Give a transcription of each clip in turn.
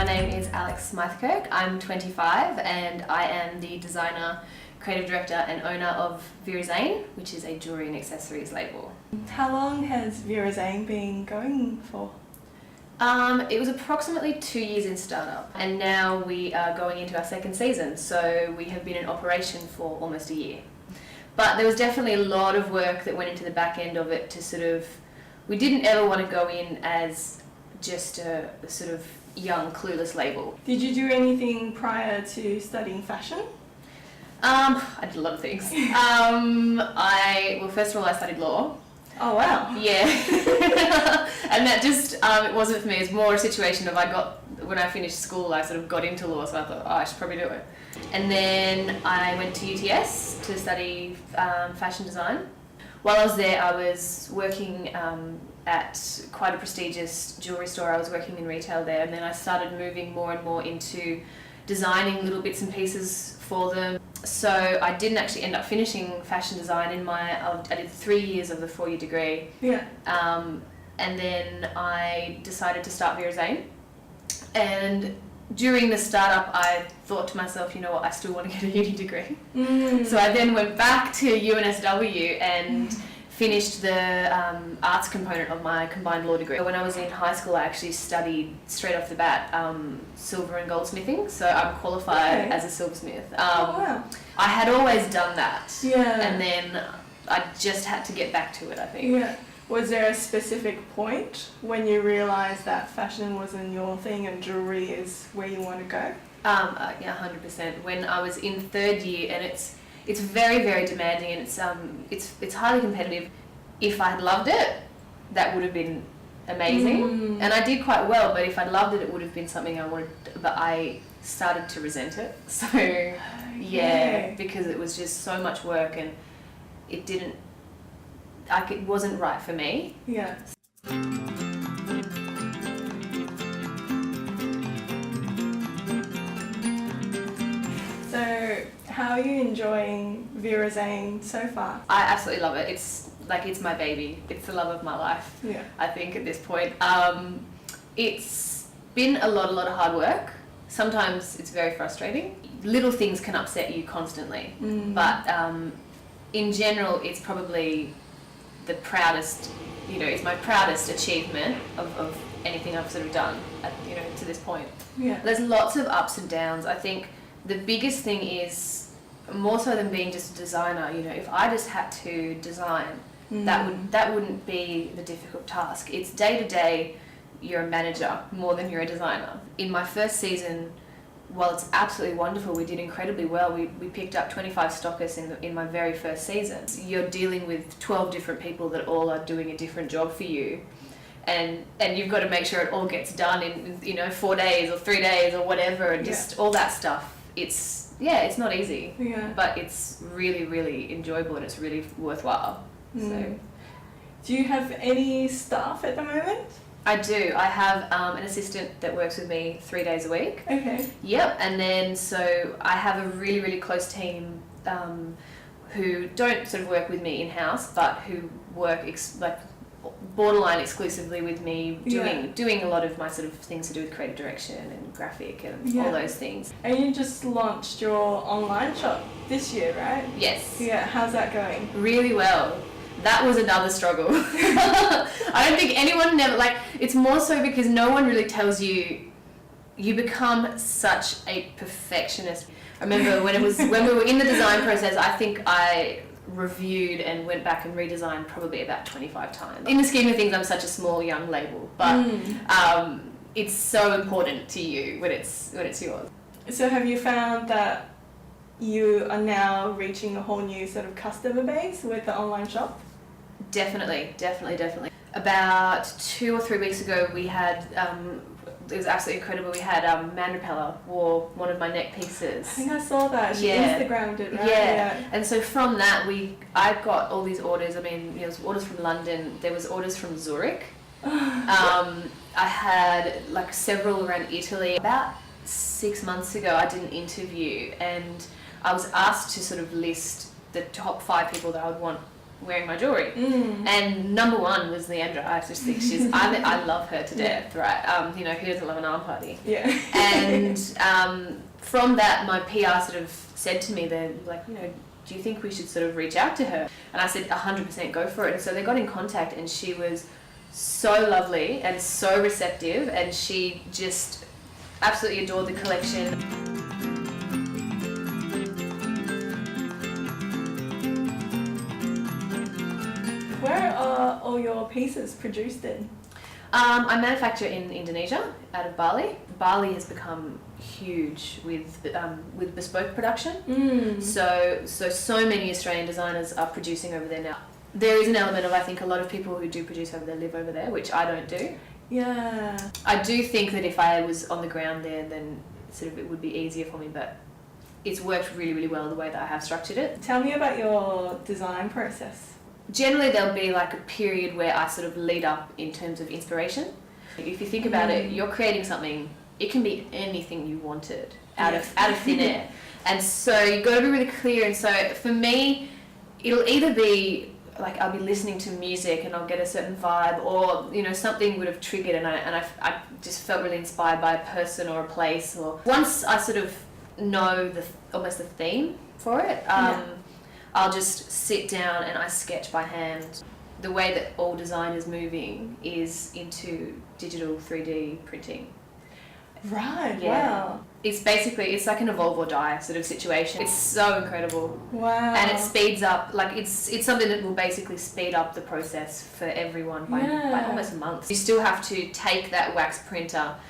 My name is Smyth-Kirk. I'm 25 and I am the designer, creative director and owner of Vera Xane, which is a jewellery and accessories label. How long has Vera Xane been going for? It was approximately 2 years in startup, and now we are going into our second season, so we have been in operation for almost a year. But there was definitely a lot of work that went into the back end of it to we didn't ever want to go in as just a sort of young, clueless label. Did you do anything prior to studying fashion? I did a lot of things. First of all, I studied law. Oh wow. Yeah. And that just, it wasn't for me. It's more a situation of when I finished school, I sort of got into law, so I thought, I should probably do it. And then I went to UTS to study fashion design. While I was there, I was working at quite a prestigious jewellery store. I was working in retail there, and then I started moving more and more into designing little bits and pieces for them. So I didn't actually end up finishing fashion design I did 3 years of the 4-year degree. Yeah. And then I decided to start Vera Xane. And during the startup, I thought to myself, you know what, I still want to get a uni degree. So I then went back to UNSW and finished the arts component of my combined law degree. When I was in high school, I actually studied straight off the bat silver and goldsmithing, so I'm qualified as a silversmith. Wow. I had always done that, Yeah. and then I just had to get back to it, I think. Yeah. Was there a specific point when you realised that fashion wasn't your thing and jewellery is where you want to go? Yeah, 100%. When I was in third year, and it's very, very demanding, and it's highly competitive. If I'd loved it, that would have been amazing, and I did quite well. But if I'd loved it, it would have been something I wanted. But I started to resent it. So yeah, because it was just so much work, and it wasn't right for me. Yeah. So, how are you enjoying Vera Xane so far? I absolutely love it. It's my baby. It's the love of my life. Yeah. I think at this point, it's been a lot of hard work. Sometimes it's very frustrating. Little things can upset you constantly, but in general, it's probably the proudest. It's my proudest achievement of anything I've sort of done to this point. Yeah. There's lots of ups and downs. I think the biggest thing is, more so than being just a designer, if I just had to design, that wouldn't be the difficult task. It's day to day, you're a manager more than you're a designer. In my first season, while it's absolutely wonderful, we did incredibly well. We picked up 25 stockists in my very first season. You're dealing with 12 different people that all are doing a different job for you. And you've got to make sure it all gets done in 4 days or 3 days or whatever, and just all that stuff. It's not easy, but it's really, really enjoyable, and it's really worthwhile. So, do you have any staff at the moment? I do. I have an assistant that works with me 3 days a week. Okay. Yep, and then so I have a really, really close team who don't sort of work with me in-house, but who work borderline exclusively with me, doing a lot of my sort of things to do with creative direction and graphic and all those things. And you just launched your online shop this year, right? Yes. Yeah, how's that going? Really well. That was another struggle. I don't think anyone it's more so because no one really tells you become such a perfectionist. I remember when we were in the design process, I think I reviewed and went back and redesigned probably about 25 times. In the scheme of things, I'm such a small young label, but it's so important to you when it's yours. So have you found that you are now reaching a whole new sort of customer base with the online shop? Definitely. About 2 or 3 weeks ago, we had it was absolutely incredible. We had Man Repeller wore one of my neck pieces. I think I saw that. She Instagrammed it, right? Yeah. And so from that, I got all these orders. I mean, there was orders from London. There was orders from Zurich. I had several around Italy. About 6 months ago, I did an interview, and I was asked to sort of list the top 5 people that I would want wearing my jewellery. And number one was Leandra. I just think I love her to death, right? You know, who doesn't love an arm party? Yeah. And from that, my PR sort of said to me, they're like, you know, do you think we should sort of reach out to her? And I said, 100% go for it. And so they got in contact, and she was so lovely and so receptive, and she just absolutely adored the collection. Where are all your pieces produced in? I manufacture in Indonesia, out of Bali. Bali has become huge with bespoke production. So many Australian designers are producing over there now. There is an element of, I think, a lot of people who do produce over there live over there, which I don't do. Yeah. I do think that if I was on the ground there, then sort of it would be easier for me, but it's worked really, really well the way that I have structured it. Tell me about your design process. Generally, there'll be like a period where I sort of lead up in terms of inspiration. If you think about it, you're creating something, it can be anything you wanted out of thin air. And so you've got to be really clear. And so for me, it'll either be like I'll be listening to music and I'll get a certain vibe, or you know, something would have triggered and I just felt really inspired by a person or a place. Or once I sort of know almost the theme for it, I'll just sit down and I sketch by hand. The way that all design is moving is into digital 3D printing. Right, Yeah. wow. It's like an evolve or die sort of situation. It's so incredible. Wow. And it speeds up, like it's something that will basically speed up the process for everyone by almost a month. You still have to take that wax print out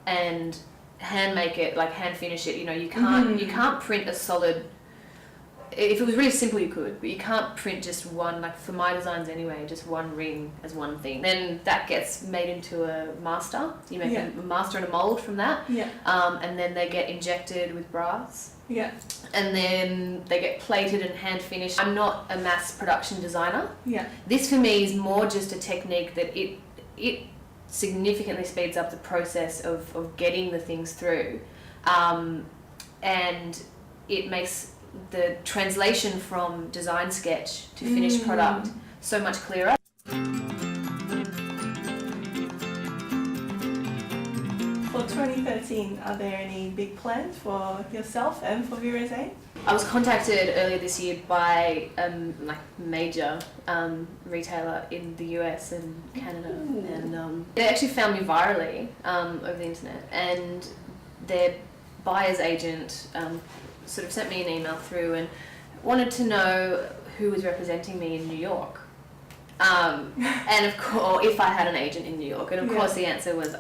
and hand make it, like hand finish it. You know, you can't print a solid. If it was really simple, you could, but you can't print just one, like for my designs anyway, just one ring as one thing. Then that gets made into a master. You make a master and a mould from that. Yeah. And then they get injected with brass. Yeah. And then they get plated and hand finished. I'm not a mass production designer. Yeah. This for me is more just a technique that it significantly speeds up the process of getting the things through. And it makes the translation from design sketch to finished product so much clearer. For 2013, are there any big plans for yourself and for Vera Xane? I was contacted earlier this year by like major retailer in the US and Canada, and they actually found me virally over the internet, and their buyer's agent sort of sent me an email through and wanted to know who was representing me in New York. And of course, if I had an agent in New York, and of course the answer was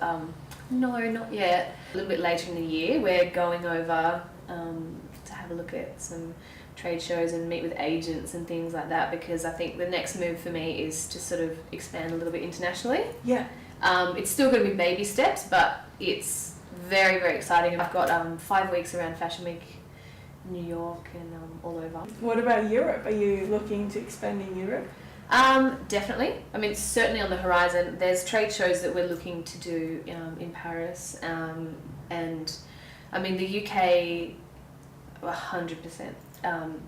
no, not yet. A little bit later in the year, we're going over to have a look at some trade shows and meet with agents and things like that, because I think the next move for me is to sort of expand a little bit internationally. Yeah. It's still going to be baby steps, but it's very, very exciting. I've got 5 weeks around Fashion Week, New York, and all over. What about Europe? Are you looking to expand in Europe? Definitely. I mean, certainly on the horizon. There's trade shows that we're looking to do in Paris, and I mean the UK, 100%.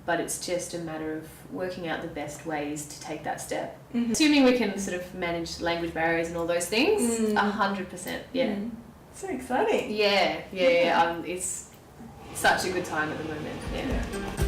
But it's just a matter of working out the best ways to take that step. Assuming we can sort of manage language barriers and all those things, 100%. Yeah. So exciting. Yeah. It's such a good time at the moment. Yeah.